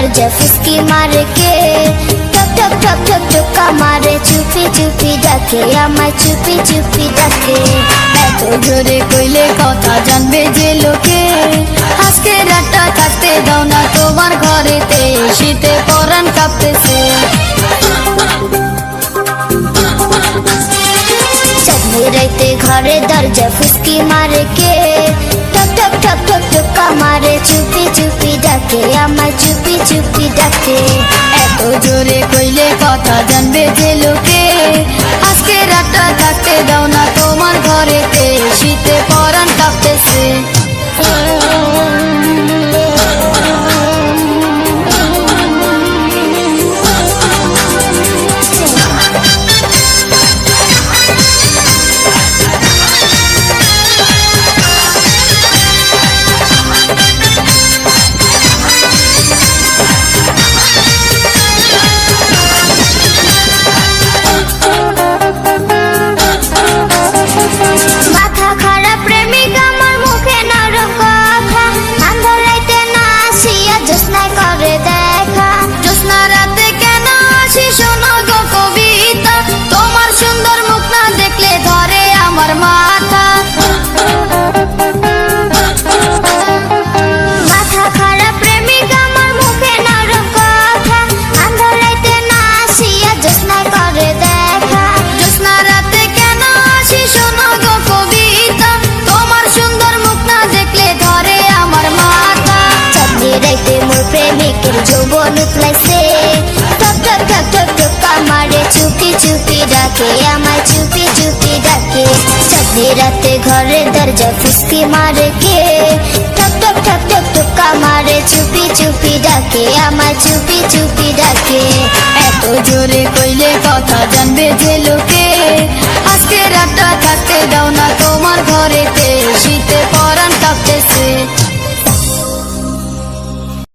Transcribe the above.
দরজা ফুসকি মারে কে, টক টক টক টক টকা মারে, চুপি চুপি ডাকে আমায়, চুপি চুপি ডাকে। এত জোরে কইলে কথা জানবে যে লোকে, আজকে রাতটা থাকতে দাও না তোমার ঘরেতে, শীতে পরাণ কাঁপতেছে। চাঁদনি রাইতে ঘরে দরজা ফুসকি মারে কে, টক টক টক টক টকা মারে, চুপি চুপি ডাকে আমায়, চুপি চুপি ডাকে। এত জোরে কইলে কথা জানবে যে লোকে, আজকে রাতটা থাকতে দাও না তোমার ঘরেতে, শীতে পরাণ কাঁপতেছে। মাথা খারাপ প্রেমিক আমার, মুখে নরম কথা, আন্ধার রাইতে না আসিয়া জ্যোৎস্নায় করে দেখা। জ্যোৎস্না রাতে কেন আসি শোনো গো কবিতা, তোমার সুন্দর মুখ না দেখলে ধরে আমার মাথা। মাথা খারাপ প্রেমিক আমার, মুখে নরম কথা, আন্ধার রাইতে না আসিয়া জ্যোৎস্নায় করে দেখা। জ্যোৎস্না রাতে কেন আসি শোনো গো কবিতা, তোমার সুন্দর মুখ না দেখলে ধরে আমার মাথা। চাঁদনি রাইতে মোর প্রেমিকের যৌবন উতলাইছে, টক টক টক টক টকা মারে, চুপি চুপি ডাকে আমায়, চুপি চুপি ডাকে। চাঁদনি রাতে ঘরের দরজা ফুসকি মারে কে, টক টক টক টক টকা মারে, চুপি চুপি ডাকে আমায়, চুপি চুপি ডাকে। এত জোরে কইলে কথা জানবে যে